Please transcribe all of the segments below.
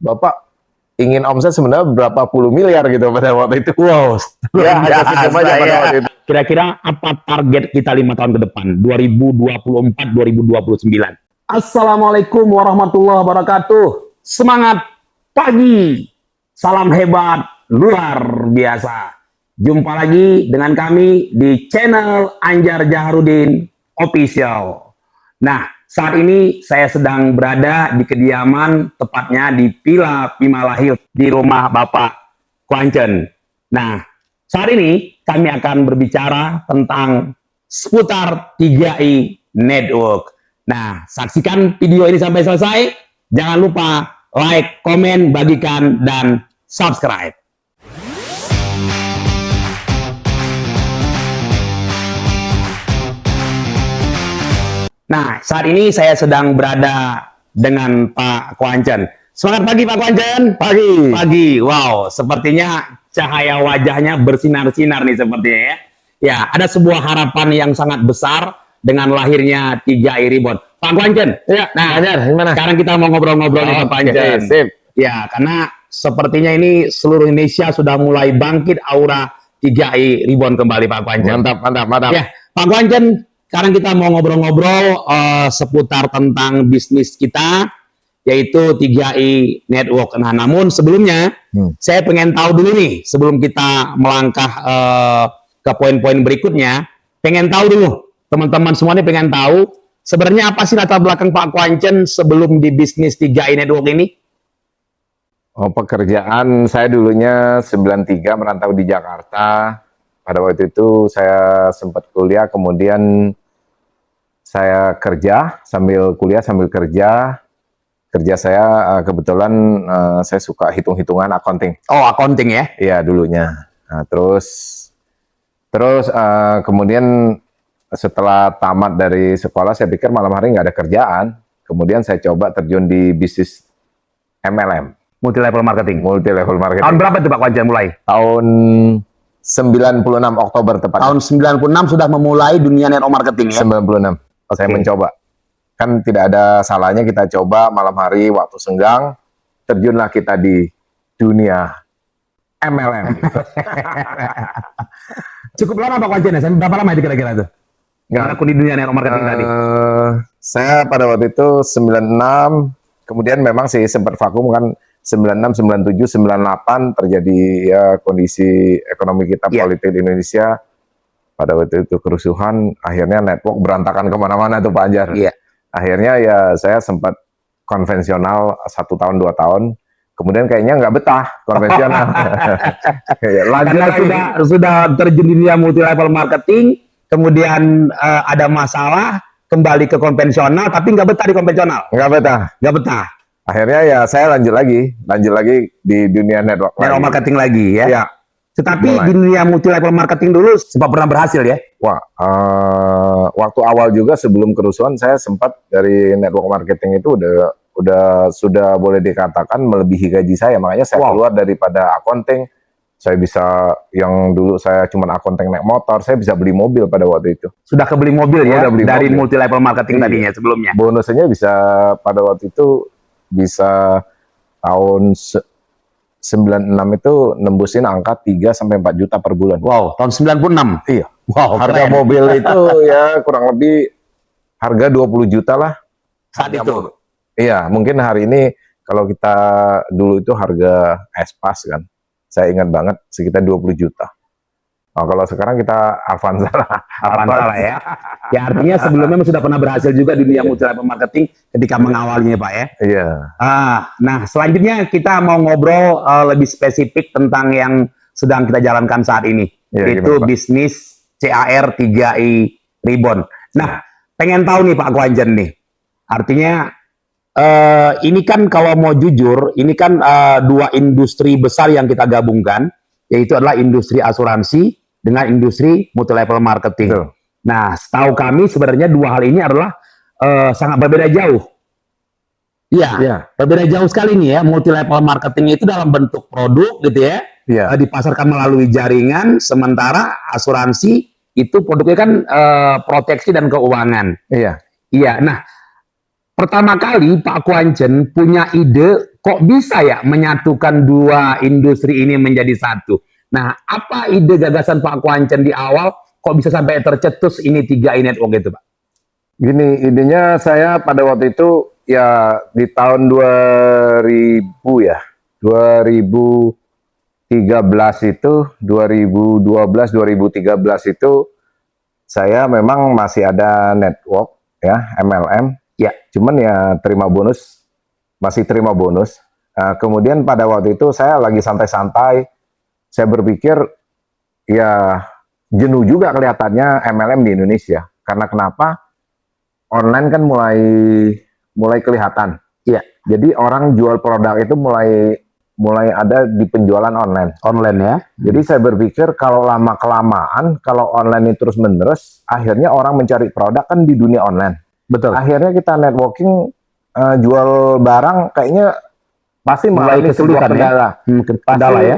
Bapak ingin omset sebenarnya berapa puluh miliar gitu pada waktu itu. Wow, Ya, hanya senyum aja pada waktu itu. Kira-kira apa target kita 5 tahun ke depan? 2024-2029. Assalamualaikum warahmatullahi wabarakatuh. Semangat pagi. Salam hebat luar biasa. Jumpa lagi dengan kami di channel Anjar Jaharudin Official. Nah, saat ini saya sedang berada di kediaman, tepatnya di Villa Pimalahil di rumah Bapak Kwancen. Nah, saat ini kami akan berbicara tentang seputar 3i Network. Nah, saksikan video ini sampai selesai. Jangan lupa like, komen, bagikan, dan subscribe. Nah, saat ini saya sedang berada dengan Pak Kwancen. Semangat pagi Pak Kwancen. Pagi. Pagi. Wow, sepertinya cahaya wajahnya bersinar-sinar nih sepertinya ya. Ya, ada sebuah harapan yang sangat besar dengan lahirnya 3i Reborn. Pak Kwancen. Ya, Nah, Anjar, gimana? sekarang kita mau ngobrol-ngobrol nih Pak Kwancen. Sip. Ya, karena sepertinya ini seluruh Indonesia sudah mulai bangkit aura 3i Reborn kembali Pak Kwancen. Mantap. Ya, Pak Kwancen, sekarang kita mau ngobrol-ngobrol seputar tentang bisnis kita, yaitu 3i Network. Nah, namun sebelumnya, saya pengen tahu dulu nih, sebelum kita melangkah ke poin-poin berikutnya, pengen tahu dulu, teman-teman semuanya pengen tahu, sebenarnya apa sih latar belakang Pak Kwancen sebelum di bisnis 3i Network ini? Oh, pekerjaan saya dulunya 93 merantau di Jakarta. Pada waktu itu saya sempat kuliah, kemudian saya kerja sambil kuliah sambil kerja. Kerja saya kebetulan saya suka hitung-hitungan accounting. Oh, accounting ya? Iya dulunya. Nah, terus kemudian setelah tamat dari sekolah saya pikir malam hari nggak ada kerjaan. Kemudian saya coba terjun di bisnis MLM. Multi level marketing. Multi level marketing. Tahun berapa tuh Pak Kwancen mulai? Tahun 96 Oktober tepatnya. Tahun 96 sudah memulai dunia network marketing ya? 96. Saya mencoba. Kan tidak ada salahnya kita coba malam hari waktu senggang, terjunlah kita di dunia MLM. Cukup lama Pak Kwancen ya? Berapa lama itu kira-kira tuh? Nggak aku di dunia network marketing tadi. Saya pada waktu itu 96, kemudian memang sih sempat vakum kan 96, 97, 98 terjadi ya kondisi ekonomi kita, politik di Indonesia. Pada waktu itu kerusuhan, akhirnya network berantakan kemana-mana tuh Pak Anjar. Akhirnya ya saya sempat konvensional 1 tahun 2 tahun, kemudian kayaknya nggak betah konvensional. Karena sudah terjun di dunia multi level marketing, kemudian ada masalah, kembali ke konvensional, tapi nggak betah di konvensional. Nggak betah. Akhirnya ya saya lanjut lagi di dunia network marketing lagi ya. Ya. Tetapi di dunia multi level marketing dulu sempat pernah berhasil ya? Wah, waktu awal juga sebelum kerusuhan saya sempat dari network marketing itu sudah boleh dikatakan melebihi gaji saya. Makanya saya keluar daripada accounting. Saya bisa, yang dulu saya cuma accounting naik motor, saya bisa beli mobil pada waktu itu. Sudah kebeli mobil ya? Dari mobil. multi level marketing tadinya sebelumnya? Bonusnya bisa pada waktu itu bisa tahun 96 itu nembusin angka 3-4 juta per bulan. Wow, tahun 96? Iya. Wow, harga keren. mobil itu ya kurang lebih harga 20 juta lah. Saat itu? Iya, mungkin hari ini kalau kita dulu itu harga Espas kan, saya ingat banget sekitar 20 juta. Oh, kalau sekarang kita Avanza lah ya. Ya artinya sebelumnya sudah pernah berhasil juga di dunia multi level marketing ketika mengawalnya Pak ya. Iya. Nah selanjutnya kita mau ngobrol lebih spesifik tentang yang sedang kita jalankan saat ini, yaitu bisnis CAR 3i Reborn. Nah pengen tahu nih Pak Kwancen nih, artinya ini kan kalau mau jujur, ini kan 2 industri besar yang kita gabungkan, yaitu adalah industri asuransi dengan industri multi level marketing. Betul. Nah, setahu kami sebenarnya 2 hal ini adalah sangat berbeda jauh. Iya, berbeda jauh sekali nih ya. Multi level marketing itu dalam bentuk produk gitu ya, dipasarkan melalui jaringan, sementara asuransi itu produknya kan proteksi dan keuangan. Iya. Nah, pertama kali Pak Kwancen punya ide kok bisa ya menyatukan dua industri ini menjadi satu? Nah, apa ide gagasan Pak Kuancen di awal kok bisa sampai tercetus ini 3i Network itu, Pak? Gini, idenya saya pada waktu itu ya di tahun 2000 ya, 2013 itu, 2012, 2013 itu saya memang masih ada network ya, MLM. Ya. Cuman ya terima bonus, masih terima bonus. Nah, kemudian pada waktu itu saya lagi santai-santai, saya berpikir ya jenuh juga kelihatannya MLM di Indonesia. Karena kenapa? Online kan mulai kelihatan. Iya. Jadi orang jual produk itu mulai ada di penjualan online. Online ya. Jadi saya berpikir kalau lama kelamaan, kalau online ini terus menerus, akhirnya orang mencari produk kan di dunia online. Betul. Akhirnya kita networking, jual barang kayaknya pasti Mulai mengalami sebuah kesulitan kendala. Kendala Pasti ya.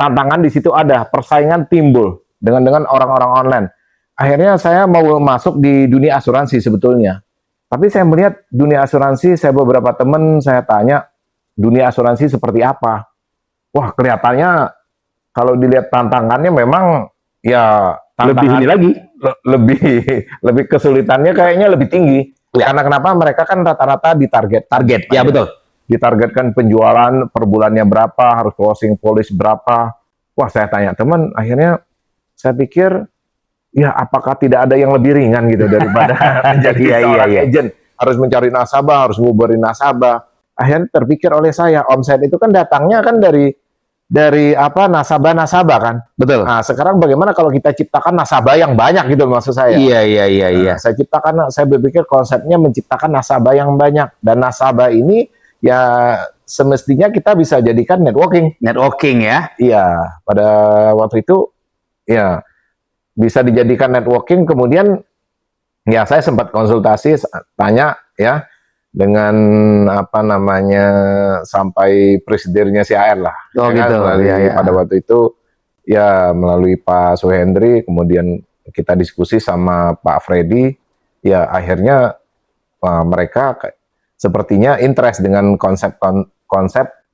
tantangan di situ ada, persaingan timbul dengan orang-orang online. Akhirnya saya mau masuk di dunia asuransi sebetulnya. Tapi saya melihat dunia asuransi, saya beberapa teman saya tanya, dunia asuransi seperti apa? Wah, kelihatannya kalau dilihat tantangannya memang ya Lebih ini lagi. lebih kesulitannya kayaknya lebih tinggi. Ya. Karena kenapa? Mereka kan rata-rata Target. Ya, betul. Ditargetkan penjualan per bulannya berapa, harus closing polish berapa. Wah, saya tanya teman, akhirnya saya pikir ya apakah tidak ada yang lebih ringan gitu daripada menjadi seorang agent, harus mencari nasabah, harus ngubarin nasabah. Akhirnya terpikir oleh saya, omset itu kan datangnya kan dari apa, nasabah-nasabah kan. Betul. Nah, sekarang bagaimana kalau kita ciptakan nasabah yang banyak gitu maksud saya. Iya. Nah, saya berpikir konsepnya menciptakan nasabah yang banyak, dan nasabah ini ya semestinya kita bisa jadikan networking. Networking ya. Iya, pada waktu itu ya bisa dijadikan networking. Kemudian ya saya sempat konsultasi, tanya ya dengan apa namanya sampai presidennya CAR lah. Oh Ya kan, gitu. melalui pada waktu itu ya melalui Pak Suhendri, kemudian kita diskusi sama Pak Freddy, ya akhirnya mereka sepertinya interest dengan konsep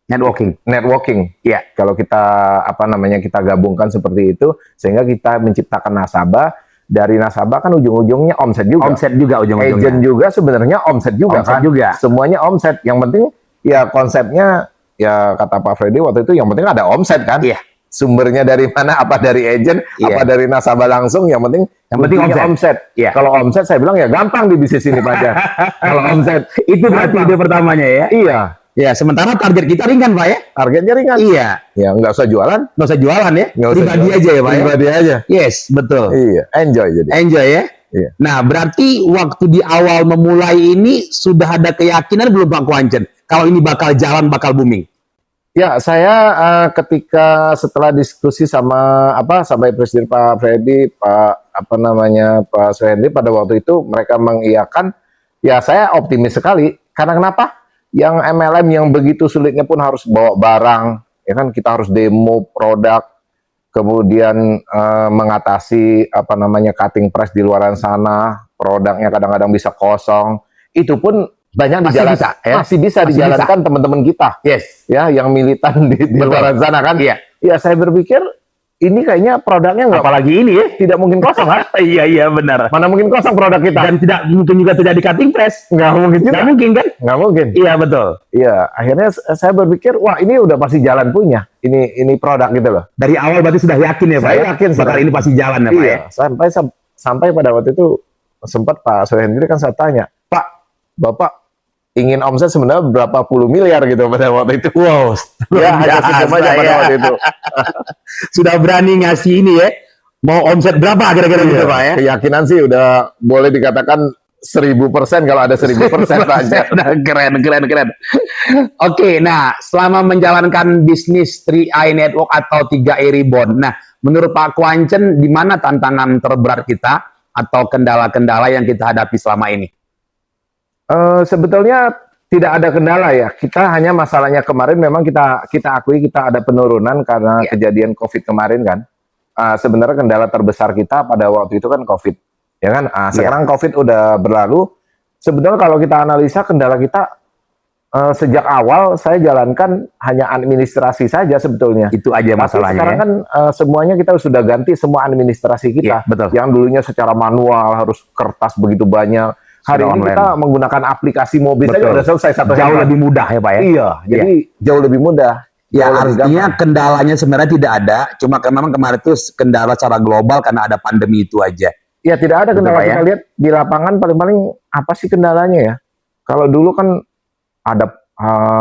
networking. Ya. Kalau kita apa namanya kita gabungkan seperti itu, sehingga kita menciptakan nasabah. Dari nasabah kan ujung-ujungnya omset juga. Omset juga ujung-ujungnya. Agent juga sebenarnya omset juga Omset kan. juga. Semuanya omset. Yang penting ya konsepnya ya kata Pak Freddy waktu itu yang penting ada omset kan. Iya. Sumbernya dari mana? Apa dari agent? Iya. Apa dari nasabah langsung? Yang penting omset. Iya. Kalau omset saya bilang ya gampang di bisnis ini Pak Jan. Kalau omset Itu berarti ide pertamanya ya. iya. Ya, sementara target kita ringan, Pak ya. Targetnya ringan. Iya. Ya nggak usah jualan. Nggak usah jualan ya. Nggak usah Pribadi jualan. aja ya, Pak ya. Pribadi aja. Yes, betul. Iya. Enjoy jadi. Enjoy ya. Iya. Nah, berarti waktu di awal memulai ini sudah ada keyakinan belum Pak Kuancen kalau ini bakal jalan, bakal booming? Ya, saya ketika setelah diskusi sama sampai Presiden Pak Freddy, Pak Suhendi pada waktu itu mereka mengiyakan, ya saya optimis sekali. Karena kenapa? Yang MLM yang begitu sulitnya pun harus bawa barang, ya kan kita harus demo produk, kemudian mengatasi cutting press di luar sana, produknya kadang-kadang bisa kosong. Itu pun banyak masih bisa dijalankan teman-teman kita. Yes. Ya, yang militan di luar sana kan. Iya. Ya, saya berpikir ini kayaknya produknya nggak, Apalagi ini ya. tidak mungkin kosong kan? Iya benar. Mana mungkin kosong produk kita? Dan tidak mungkin juga terjadi cutting press. Nggak mungkin juga. Nggak mungkin kan? Nggak mungkin. Iya betul. Iya, akhirnya saya berpikir, wah ini udah pasti jalan punya. Ini produk gitu loh. Dari awal berarti sudah yakin ya Pak? Saya ya? yakin, bakal ini pasti jalan ya Pak Iya, ya? sampai pada waktu itu sempat Pak Suhendri kan saya tanya, Pak, Bapak ingin omset sebenarnya berapa puluh miliar gitu pada waktu itu. Wow. Ya, hanya segitu aja pada waktu itu. Sudah berani ngasih ini ya. Mau omset berapa kira-kira gitu Pak ya? Keyakinan sih udah boleh dikatakan 1000% kalau ada 1000% aja. Udah keren. Oke, nah selama menjalankan bisnis 3i Network atau 3i Reborn, nah menurut Pak Kuancen di mana tantangan terberat kita atau kendala-kendala yang kita hadapi selama ini? Sebetulnya tidak ada kendala ya. Kita hanya masalahnya kemarin memang kita akui kita ada penurunan karena kejadian COVID kemarin kan. Sebenarnya kendala terbesar kita pada waktu itu kan COVID, ya kan? Sekarang COVID udah berlalu. Sebetulnya kalau kita analisa kendala kita Sejak awal saya jalankan hanya administrasi saja sebetulnya. Itu aja Tapi masalahnya. sekarang Ya. kan semuanya kita sudah ganti semua administrasi kita. Iya, betul. Yang dulunya secara manual harus kertas begitu banyak. Hari Sudah ini online. kita menggunakan aplikasi mobil saja Betul. sudah selesai satu Jauh handphone. lebih mudah ya Pak ya. Iya, jadi jauh lebih mudah. Ya, Jauh lebih artinya gampang. kendalanya sebenarnya tidak ada, cuma memang kemarin itu kendala secara global karena ada pandemi itu aja. Ya tidak ada Betul, kendala. Pak, ya? Kita lihat di lapangan paling-paling apa sih kendalanya ya? Kalau dulu kan ada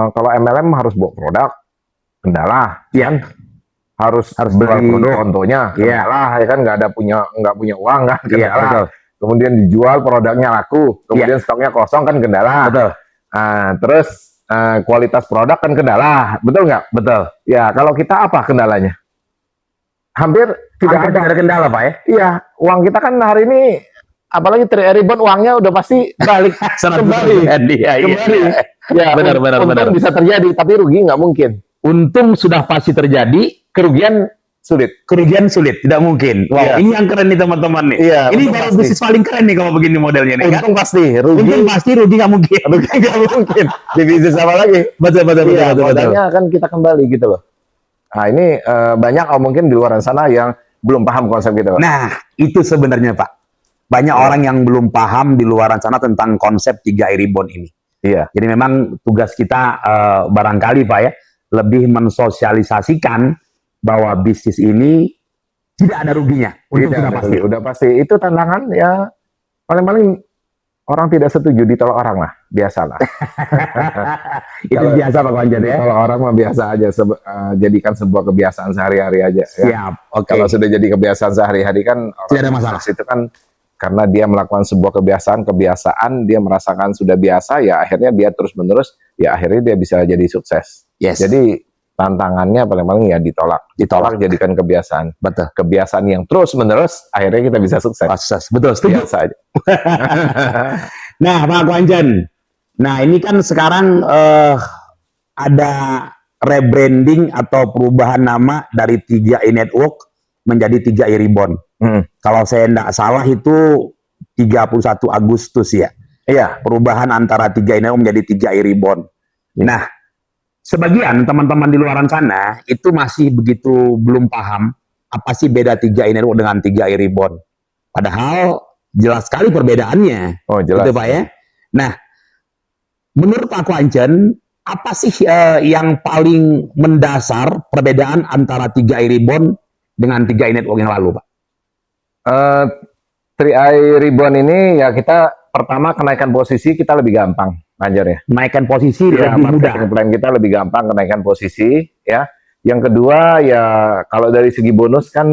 kalau MLM harus bawa produk, kendala, Iya. kan? Harus beli. jual produk contohnya, Iya. kendala, ya kan nggak punya uang kan, Iya, kendala. betul. Kemudian dijual produknya laku, kemudian stoknya kosong kan kendala. Betul. Terus kualitas produk kan kendala, betul nggak? Betul. Ya kalau kita apa kendalanya? Hampir tidak ada. Ada kendala Pak ya. Iya, uang kita kan hari ini apalagi 3 ribbon uangnya udah pasti balik kembali. Iya, Kembali. Ya, Benar, untung benar. bisa terjadi, tapi rugi nggak mungkin. Untung sudah pasti terjadi, Kerugian sulit. kerugian sulit, tidak mungkin. Wow, Iya. ini yang keren nih teman-teman nih. Iya, Ini untung baru pasti. bisnis paling keren nih kalau begini modelnya nih kan. Untung pasti, rugi Untung pasti, rugi nggak mungkin. nggak mungkin. Di bisnis apa lagi? Betul. Iya, modalnya kan kita kembali gitu loh. Nah ini banyak mungkin di luar sana yang belum paham konsep gitu. Nah, itu sebenarnya Pak. Banyak orang yang belum paham di luar sana tentang konsep 3i Ribbon ini. Iya. Jadi memang tugas kita barangkali Pak ya, lebih mensosialisasikan bahwa bisnis ini tidak ada ruginya. Untung Tidak, sudah pasti. udah pasti. Itu tantangan ya paling-paling orang tidak setuju ditolak orang lah, biasalah. Itu Kalau- biasa Pak Konjen ya. Kalau orang mah biasa aja, jadikan sebuah kebiasaan sehari-hari aja. Ya. Siap. Oke. Kalau sudah jadi kebiasaan sehari-hari kan orang Tidak ada masalah. itu kan karena dia melakukan sebuah kebiasaan dia merasakan sudah biasa, ya akhirnya dia terus-menerus, ya akhirnya dia bisa jadi sukses. Yes. Jadi tantangannya paling-paling ya ditolak jadikan kebiasaan. Betul. Kebiasaan yang terus-menerus akhirnya kita bisa sukses. Proses. Betul. Setuju. Biasa aja. Nah, Pak Konjen. Nah, ini kan sekarang ada rebranding atau perubahan nama dari 3i Network menjadi 3i Ribbon. Kalau saya tidak salah itu 31 Agustus ya. Iya. Perubahan antara 3i Network menjadi 3i Ribbon. Nah, sebagian teman-teman di luar sana itu masih begitu belum paham apa sih beda 3i Network dengan 3i Ribbon. Padahal jelas sekali perbedaannya. Oh jelas. Gitu Pak ya. Nah, menurut Pak Konjen, apa sih yang paling mendasar perbedaan antara 3i Ribbon dengan 3i Network yang lalu, Pak? 3i Ribbon ini ya kita pertama kenaikan posisi kita lebih gampang ngajarnya. Menaikkan posisi Ya, lebih mudah. marketing plan kita lebih gampang kenaikan posisi ya. Yang kedua ya kalau dari segi bonus kan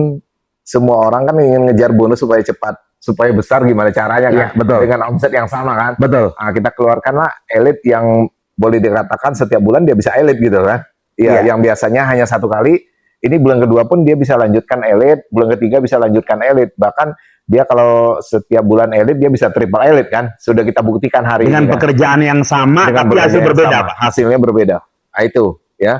semua orang kan ingin ngejar bonus supaya cepat, supaya besar gimana caranya kan? Iya, betul. Dengan omset yang sama kan? Betul. Nah, kita keluarkanlah elit yang boleh dikatakan setiap bulan dia bisa elit gitu kan? Iya, Iya. yang biasanya hanya 1 kali, ini bulan kedua pun dia bisa lanjutkan elit, bulan ketiga bisa lanjutkan elit, bahkan dia kalau setiap bulan elit dia bisa triple elit kan? Sudah kita buktikan hari Dengan ini. Kan? pekerjaan yang sama Dengan tapi hasil pekerjaan yang berbeda, sama, Pak. hasilnya berbeda. Nah, itu ya.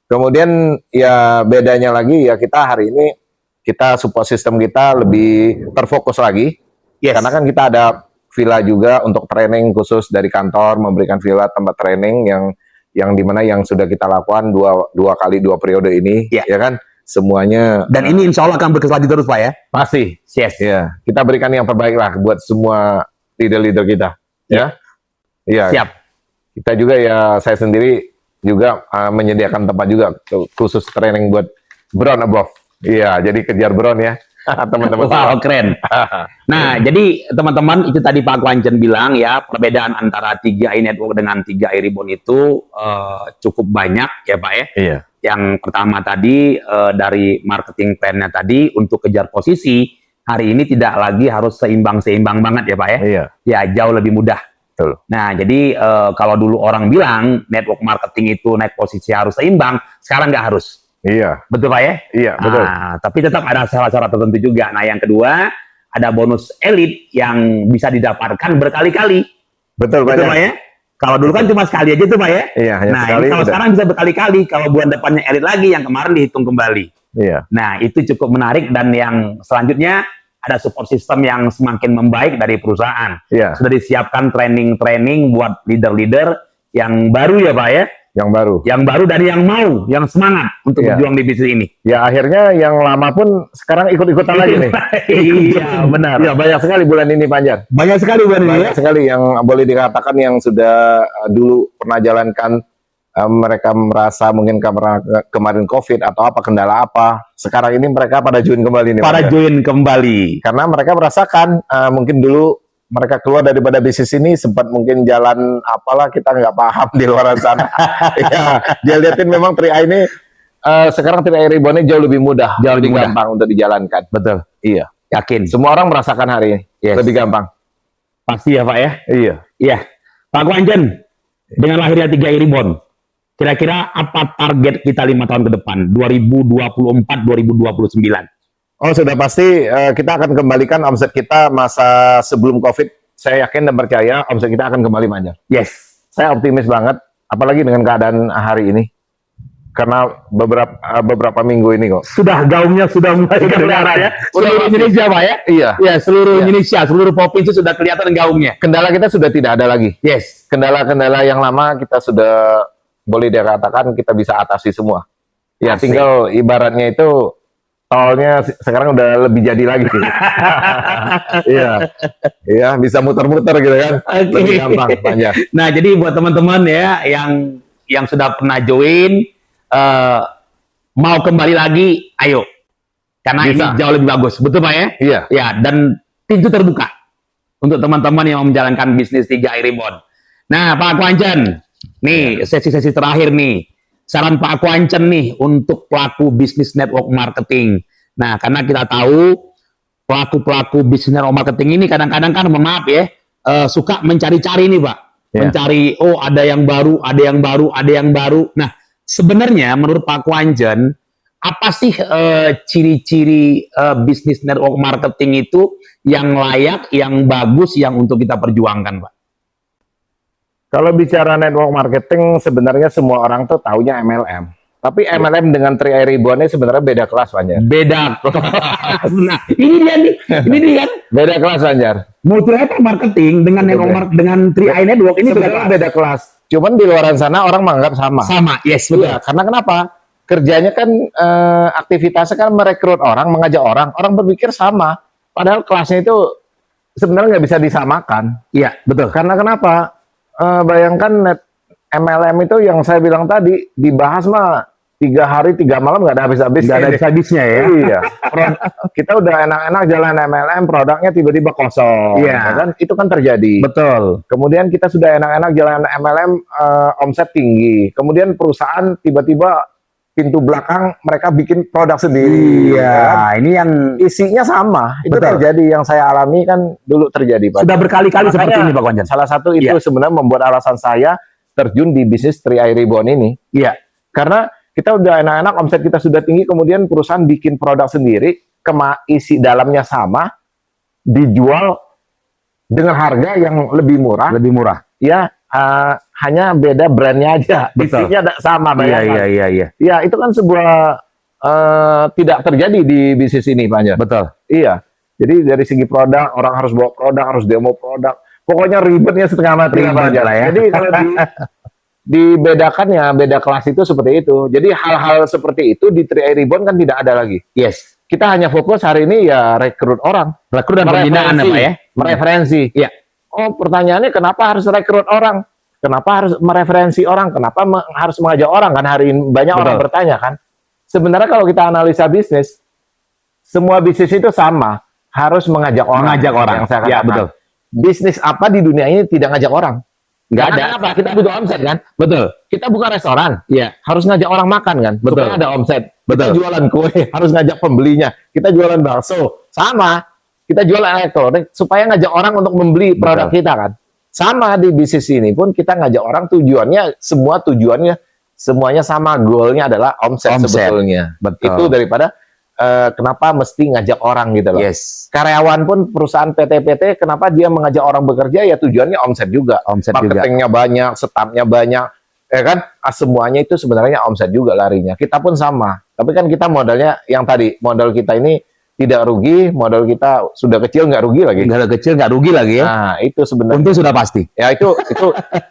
Kemudian ya bedanya lagi ya kita hari ini kita support system kita lebih terfokus lagi. Yes. Karena kan kita ada villa juga untuk training khusus dari kantor, memberikan villa tempat training yang dimana yang sudah kita lakukan dua kali 2 periode ini, Ya. ya kan? Semuanya Dan ini insya Allah akan berkelanjutan terus, Pak ya. pasti. Yes. Ya, kita berikan yang terbaik lah buat semua leader-leader kita. Ya, iya. Siap. Kita juga ya saya sendiri juga menyediakan tempat juga khusus training buat Brown Above. Iya, jadi kejar Brown ya, teman-teman. Wow, keren. Nah, jadi teman-teman itu tadi Pak Konjen bilang ya, perbedaan antara 3i Network dengan 3i Ribbon itu cukup banyak ya Pak ya. Iya. Yang pertama tadi dari marketing plan-nya tadi untuk kejar posisi, hari ini tidak lagi harus seimbang-seimbang banget ya Pak ya. Iya. Ya, jauh lebih mudah. Betul. Nah, jadi kalau dulu orang bilang network marketing itu naik posisi harus seimbang, sekarang nggak harus. Iya. Betul Pak ya? Iya, betul. Nah, tapi tetap ada syarat-syarat tertentu juga. Nah, yang kedua, ada bonus elit yang bisa didapatkan berkali-kali. Betul, Betul banyak. Pak ya? Kalau dulu kan cuma sekali aja tuh Pak ya? Iya, hanya Nah, sekali. ini kalau udah. sekarang bisa berkali-kali. Kalau bulan depannya elit lagi, yang kemarin dihitung kembali. Iya. Nah, itu cukup menarik. Dan yang selanjutnya, ada support system yang semakin membaik dari perusahaan. Iya. Sudah disiapkan training-training buat leader-leader yang baru ya Pak ya, yang baru. yang baru dan yang mau, yang semangat untuk Iya. berjuang di bisnis ini. Ya akhirnya yang lama pun sekarang ikut-ikutan lagi nih. Iya benar. Iya banyak sekali bulan ini Panjar. Banyak sekali Bang ini ya. Banyak sekali yang boleh dikatakan yang sudah dulu pernah jalankan, mereka merasa mungkin karena kemarin COVID atau apa kendala apa, sekarang ini mereka pada join kembali nih. Para Panjar. join kembali. Karena mereka merasakan mungkin dulu mereka keluar daripada bisnis ini sempat mungkin jalan apalah kita nggak paham di luar sana. Ya, dia liatin memang 3i ini sekarang 3i Reborn ini jauh lebih mudah, Jauh lebih mudah. gampang untuk dijalankan. Betul. Iya, Yakin. semua orang merasakan hari ini Yes. lebih gampang. Pasti ya Pak ya. Iya. Iya. Pak Kwanjen, dengan lahirnya 3i Reborn, kira-kira apa target kita 5 tahun ke depan? 2024-2029. Oh sudah pasti kita akan kembalikan omset kita masa sebelum COVID. Saya yakin dan percaya omset kita akan kembali Panjar. Yes. Saya optimis banget, apalagi dengan keadaan hari ini. Karena beberapa minggu ini kok. Sudah gaungnya sudah mulai kelihatan ya. Seluruh Indonesia Pak ya. Iya. Ya, seluruh Iya. Indonesia, seluruh provinsi sudah kelihatan gaungnya. Kendala kita sudah tidak ada lagi. Yes. Kendala-kendala yang lama kita sudah boleh dikatakan kita bisa atasi semua. Ya Asik. tinggal ibaratnya itu tolnya sekarang udah lebih jadi lagi. Iya. Iya, bisa muter-muter gitu kan. Oke. Lebih gampang, Panjar. Nah, jadi buat teman-teman ya yang sudah pernah join mau kembali lagi, ayo. Karena Bisa. ini jauh lebih bagus. Betul Pak ya? Iya. Ya, dan pintu terbuka untuk teman-teman yang mau menjalankan bisnis 3i Reborn. Nah, Pak Kwanjen, nih sesi-sesi terakhir nih. Saran Pak Kwanjen nih untuk pelaku bisnis network marketing. Nah, karena kita tahu pelaku-pelaku bisnis network marketing ini kadang-kadang kan, mohon maaf ya, suka mencari-cari nih Pak. Ya. Mencari, oh ada yang baru, ada yang baru, ada yang baru. Nah, sebenarnya menurut Pak Kwanjen, apa sih ciri-ciri bisnis network marketing itu yang layak, yang bagus, yang untuk kita perjuangkan, Pak? Kalau bicara network marketing, sebenarnya semua orang tuh taunya MLM. Tapi MLM dengan 3i Reborn ini sebenarnya beda kelas, Panjar. Beda. Nah, ini dia nih. Ini dia kan. Beda kelas, Panjar. Multi level marketing dengan network dengan 3i network ini Sebenarnya beda kelas. Cuman di luar sana orang menganggap sama. sama. Yes, betul. Iya, karena kenapa? Kerjanya kan aktivitasnya kan merekrut orang, mengajak orang. Orang berpikir sama. Padahal kelasnya itu sebenarnya nggak bisa disamakan. Iya, betul. Karena kenapa? Bayangkan MLM itu yang saya bilang tadi dibahas mah 3 hari 3 malam nggak ada habis-habisnya. Nggak ada habis-habisnya ya. Iya. Kita udah enak-enak jalan MLM, produknya tiba-tiba kosong. Iya. Ya kan? Itu kan terjadi. Betul. Kemudian kita sudah enak-enak jalan MLM, omset tinggi. Kemudian perusahaan tiba-tiba pintu belakang mereka bikin produk sendiri. Iya, ya kan? ini yang Isinya sama. Itu Betul. terjadi, yang saya alami kan dulu terjadi, Pak. sudah berkali-kali Makanya seperti ini, Pak Kwanjen. Salah satu itu Iya. sebenarnya membuat alasan saya terjun di bisnis 3i Reborn ini. Iya. Karena kita udah enak-enak, omset kita sudah tinggi, kemudian perusahaan bikin produk sendiri, isi dalamnya sama, dijual dengan harga yang lebih murah. Lebih murah. Ya, hanya beda brandnya aja. Betul. Isinya sama, bayangkan. Iya. Ya, itu kan sebuah tidak terjadi di bisnis ini, Pak Anjar. Betul. Iya. Jadi dari segi produk, orang harus bawa produk, harus demo produk. Pokoknya ribetnya setengah mati, Ribet Pak Anjar. lah ya. Jadi kalau dibedakannya, beda kelas itu seperti itu. Jadi hal-hal seperti itu di 3i Reborn kan tidak ada lagi. Yes. Kita hanya fokus hari ini ya rekrut orang. Rekrut dan pembinaan ya, Pak ya. Mereferensi. Iya. Oh, pertanyaannya kenapa harus rekrut orang? Kenapa harus mereferensi orang? Kenapa harus mengajak orang? Kan hari ini banyak Betul. orang bertanya kan. Sebenarnya kalau kita analisa bisnis, semua bisnis itu sama, harus mengajak orang. Mengajak orang. Yang saya Ya, katakan. betul. Bisnis apa di dunia ini tidak ngajak orang? Nggak Karena ada. Kenapa? Kita butuh omset kan? Betul. Kita bukan restoran. Iya. Harus ngajak orang makan kan? Betul. Supaya ada omset. Betul. Kita jualan kue, harus ngajak pembelinya. Kita jualan bakso, sama. Kita jual elektronik supaya ngajak orang untuk membeli produk kita kan. Sama di bisnis ini pun kita ngajak orang, tujuannya semuanya sama, goalnya adalah omset sebetulnya. Betul. Itu daripada kenapa mesti ngajak orang gitu loh. Yes. Karyawan pun perusahaan PT-PT kenapa dia mengajak orang bekerja ya tujuannya omset juga. Omset juga. Marketingnya banyak, stafnya banyak, ya kan? Semuanya itu sebenarnya omset juga larinya. Kita pun sama. Tapi kan kita modalnya yang tadi, modal kita ini tidak rugi, modal kita sudah kecil nggak rugi lagi. Nggak kecil, nggak rugi lagi ya. Nah, itu sebenarnya. Untung sudah pasti. Ya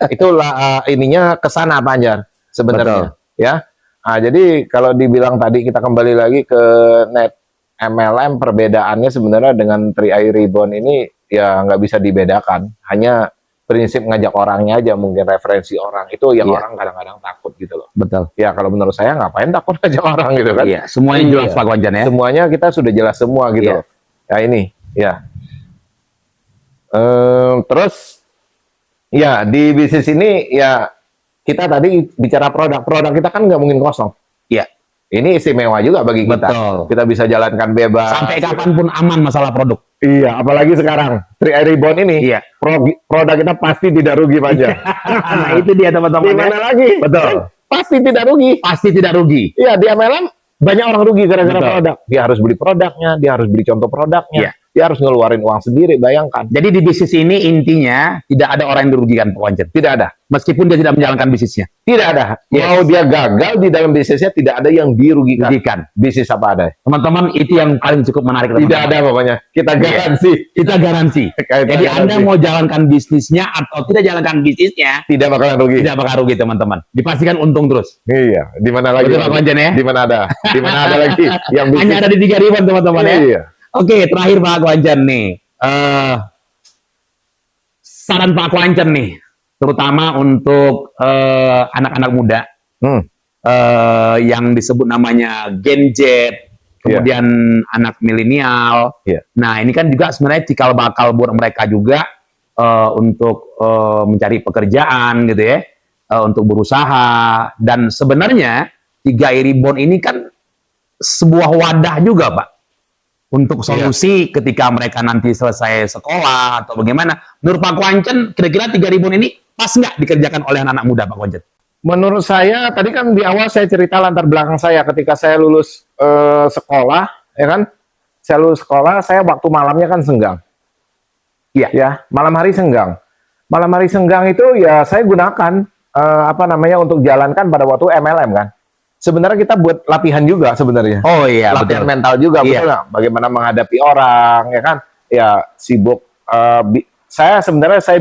itulah ininya kesana Pak Anjar sebenarnya. Ya. Nah, jadi kalau dibilang tadi kita kembali lagi ke net MLM, perbedaannya sebenarnya dengan 3i Reborn ini ya nggak bisa dibedakan. Hanya prinsip ngajak orangnya aja, mungkin referensi orang itu yang orang kadang-kadang takut gitu loh. Betul. Ya kalau menurut saya ngapain takut ngajak orang gitu kan? Iya, semuanya jelas Pak Wanjan ya. Semuanya kita sudah jelas semua gitu. Iya. Ya ini, ya. Terus ya di bisnis ini ya kita tadi bicara produk kita kan nggak mungkin kosong. Iya. Ini istimewa juga bagi kita. Betul. Kita bisa jalankan bebas. Sampai kapanpun aman masalah produk. Iya, apalagi sekarang 3i Reborn ini. Iya. Produk kita pasti tidak rugi Pak Anjar. Nah, itu dia teman-teman. Gimana ya. lagi? Betul. Pasti tidak rugi. Pasti tidak rugi. Iya, di MLM banyak orang rugi gara-gara Betul. produk. Dia harus beli produknya, dia harus beli contoh produknya, Iya. dia harus ngeluarin uang sendiri, bayangkan. Jadi di bisnis ini intinya tidak ada orang yang dirugikan Pak Wanjan. Tidak ada. Meskipun dia tidak menjalankan bisnisnya. Tidak ada. Yes. Mau dia gagal di dalam bisnisnya, tidak ada yang dirugikan. Dirugikan. Bisnis apa ada. Teman-teman, itu yang paling cukup menarik. Tidak teman-teman. ada pokoknya. Kita garansi. Kita garansi. Kita Jadi garansi. Anda mau jalankan bisnisnya atau tidak jalankan bisnisnya, Tidak bakalan rugi. tidak bakal rugi teman-teman. Dipastikan untung terus. Iya. Di mana lagi? Betul Pak Wanjan ya? Di mana ada? Di mana ada lagi yang bisnis? Hanya ada di 3 Reborn teman-teman ya. Iya. Oke, terakhir Pak Wanjan nih. Saran Pak Wanjan nih, terutama untuk anak-anak muda yang disebut namanya Gen Z, kemudian anak milenial. Iya. Nah, ini kan juga sebenarnya cikal bakal buat mereka juga untuk mencari pekerjaan gitu ya, untuk berusaha. Dan sebenarnya 3i Reborn ini kan sebuah wadah juga Pak, untuk solusi ketika mereka nanti selesai sekolah atau bagaimana. Menurut Pak Wanjan, kira-kira 3i Reborn ini pas nggak dikerjakan oleh anak-anak muda Pak Wanjan? Menurut saya, tadi kan di awal saya cerita latar belakang saya ketika saya lulus sekolah, ya kan? Saya lulus sekolah, saya waktu malamnya kan senggang. Iya. Ya, malam hari senggang. Malam hari senggang itu ya saya gunakan untuk jalankan pada waktu MLM kan. Sebenarnya kita buat latihan juga sebenarnya. Oh iya, Latihan betul. mental juga, Iya. betul nggak? Bagaimana menghadapi orang, ya kan? Ya sibuk. Saya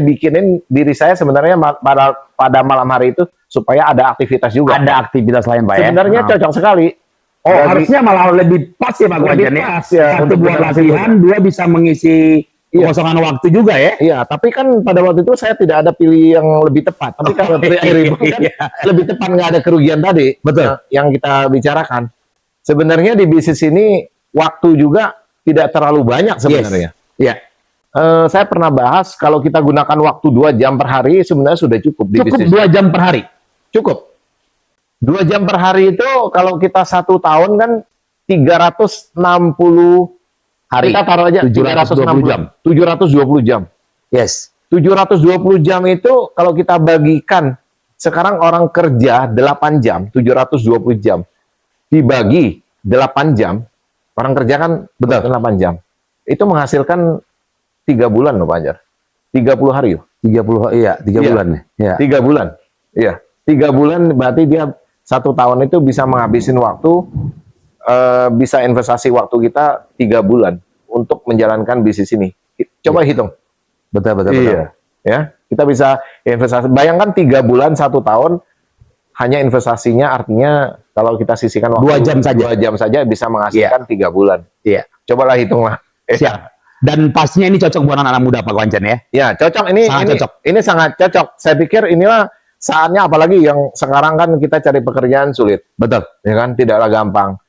bikinin diri saya sebenarnya pada malam hari itu supaya ada aktivitas juga. Ada aktivitas lain Pak ya? Sebenarnya cocok sekali. Oh, Bagi- harusnya malah lebih pas ya Pak Lebih Wanjan ya? pas ya, Satu untuk buat berhasil latihan, dua bisa mengisi kekosongan waktu juga ya? Iya, tapi kan pada waktu itu saya tidak ada pilih yang lebih tepat. Tapi kalau 3i Reborn kan lebih tepat, nggak ada kerugian tadi. Betul. Yang kita bicarakan. Sebenarnya di bisnis ini waktu juga tidak terlalu banyak sebenarnya. Iya. Saya pernah bahas kalau kita gunakan waktu 2 jam per hari sebenarnya sudah cukup di Cukup bisnis. 2 jam per hari? Cukup. 2 jam per hari itu kalau kita 1 tahun kan 360 Hari. Kita taruh aja 720 jam. 720 jam. Yes. 720 jam itu kalau kita bagikan, sekarang orang kerja 8 jam, 720 jam. Dibagi 8 jam, orang kerja kan betul 8 jam. Itu menghasilkan 3 bulan loh Pak Anjar. 30 hari yuk. 30, iya, 3 Iya. bulan nih. Iya. 3 bulan. Iya. 3 bulan berarti dia 1 tahun itu bisa menghabisin waktu, bisa investasi waktu kita 3 bulan untuk menjalankan bisnis ini. Coba hitung. Betul. Iya. Ya, kita bisa investasi. Bayangkan 3 bulan 1 tahun hanya investasinya, artinya kalau kita sisihkan waktu 2 jam saja. 2 jam saja bisa menghasilkan 3 bulan. Iya. Cobalah hitunglah. Siap. Dan pastinya ini cocok buat anak-anak muda Pak Wanjan ya? Ya, cocok ini. Sangat cocok. Ini sangat cocok. Saya pikir inilah saatnya, apalagi yang sekarang kan kita cari pekerjaan sulit. Betul. Ya kan, tidaklah gampang.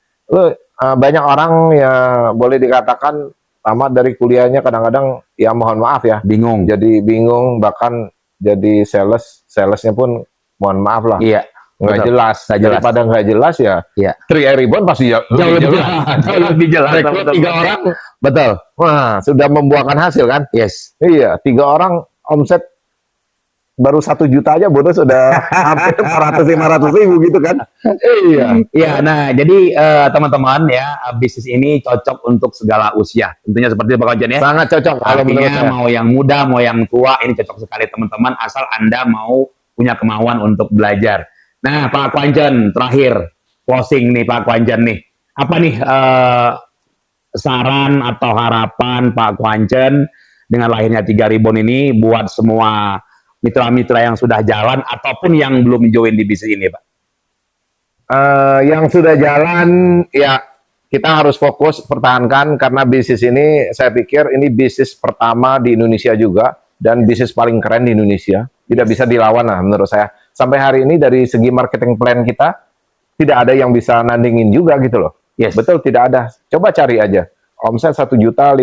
Banyak orang ya boleh dikatakan tamat dari kuliahnya kadang-kadang ya mohon maaf ya, Bingung. jadi bingung, bahkan jadi salesnya pun mohon maaf lah, Iya. nggak betul. jelas. Nggak jelas. Daripada nggak jelas ya, Iya. 3i Reborn pasti ya Jauh lebih jelas. Jauh lebih jelas. Rekrut Betul. 3 orang, Betul. wah sudah membuahkan hasil kan? Yes. Iya, 3 orang omset baru 1 juta aja bonus sudah hampir 400-500 ribu gitu kan? Iya. Iya, nah jadi teman-teman ya, bisnis ini cocok untuk segala usia. Tentunya seperti itu Pak Wanjan ya. Sangat cocok kalau menurut Artinya saya. mau yang muda, mau yang tua, ini cocok sekali teman-teman, asal Anda mau punya kemauan untuk belajar. Nah, Pak Wanjan, terakhir closing nih Pak Wanjan nih. Apa nih saran atau harapan Pak Kwancen dengan lahirnya 3 Ribon ini buat semua mitra-mitra yang sudah jalan ataupun yang belum join di bisnis ini, Pak? Yang sudah jalan, ya kita harus fokus pertahankan karena bisnis ini saya pikir ini bisnis pertama di Indonesia juga dan bisnis paling keren di Indonesia. Tidak bisa dilawan lah menurut saya. Sampai hari ini dari segi marketing plan kita tidak ada yang bisa nandingin juga gitu loh. Yes. Betul, tidak ada. Coba cari aja. Omset 1.050.000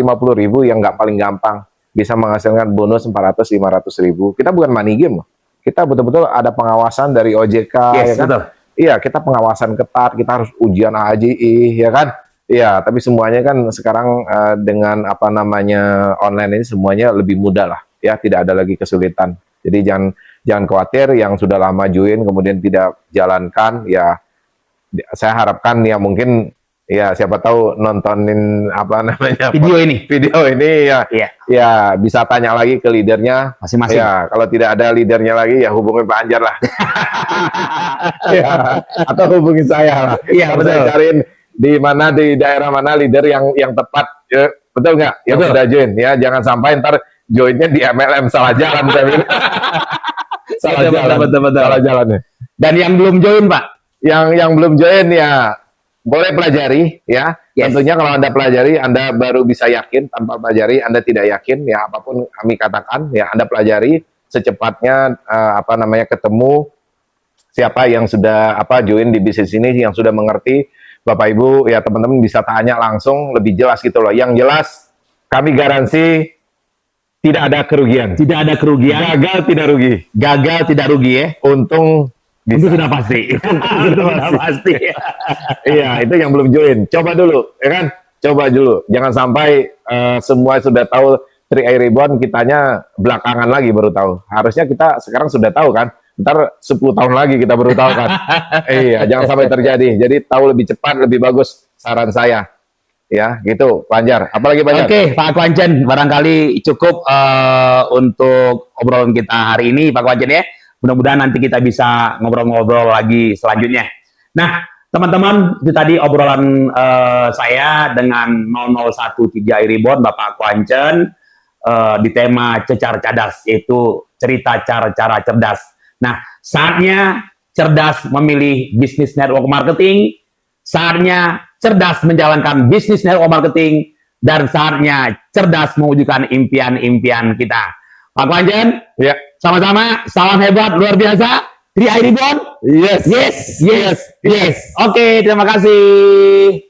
yang nggak paling gampang bisa menghasilkan bonus 400-500 ribu. Kita bukan money game loh. Kita betul-betul ada pengawasan dari OJK, Yes, ya kan? betul. Iya, kita pengawasan ketat, kita harus ujian AJI, ya kan? Iya, tapi semuanya kan sekarang dengan apa namanya online ini semuanya lebih mudah lah, ya tidak ada lagi kesulitan. Jadi jangan khawatir yang sudah lama join kemudian tidak jalankan, ya saya harapkan ya mungkin ya siapa tahu nontonin apa namanya video ini ya Iya. ya bisa tanya lagi ke leadernya Masing-masing. ya, kalau tidak ada leadernya lagi ya hubungi Pak Anjar lah. Ya, atau hubungi saya lah. Iya, Kalau saya betul. cariin di mana, di daerah mana leader yang tepat, ya, betul nggak? Yang Betul. sudah join, ya jangan sampai ntar joinnya di MLM salah jalan, saya bilang. Salah Betul, jalan, betul. salah jalannya. Dan yang belum join, Pak? Yang belum join ya boleh pelajari, ya. Yes. Tentunya kalau Anda pelajari, Anda baru bisa yakin. Tanpa pelajari, Anda tidak yakin. Ya apapun kami katakan, ya Anda pelajari secepatnya apa namanya ketemu siapa yang sudah join di bisnis ini, yang sudah mengerti. Bapak Ibu, ya teman-teman bisa tanya langsung lebih jelas gitu loh. Yang jelas kami garansi tidak ada kerugian. Tidak ada kerugian. Gagal tidak rugi. Gagal tidak rugi ya. Untung Itu bisa. sudah pasti. Itu sudah pasti. Iya, itu yang belum join. Coba dulu, ya kan? Coba dulu. Jangan sampai semua sudah tahu 3i Ribbon, kitanya belakangan lagi baru tahu. Harusnya kita sekarang sudah tahu kan? Ntar 10 tahun lagi kita baru tahu kan? Iya, jangan sampai terjadi. Jadi tahu lebih cepat, lebih bagus. Saran saya. Ya, gitu, Pak Anjar. Apalagi Pak Anjar? Oke, Pak Kwancen, barangkali cukup untuk obrolan kita hari ini, Pak Kwancen ya. Mudah-mudahan nanti kita bisa ngobrol-ngobrol lagi selanjutnya. Nah, teman-teman, itu tadi obrolan saya dengan 0013 Ribbon, Bapak Kwancen, di tema cecar cadas, yaitu cerita cara-cara cerdas. Nah, saatnya cerdas memilih bisnis network marketing, saatnya cerdas menjalankan bisnis network marketing, dan saatnya cerdas mewujudkan impian-impian kita. Pak Kwancen, Ya. sama-sama, salam hebat, luar biasa. 3i Ribbon. Yes. Yes. Oke, terima kasih.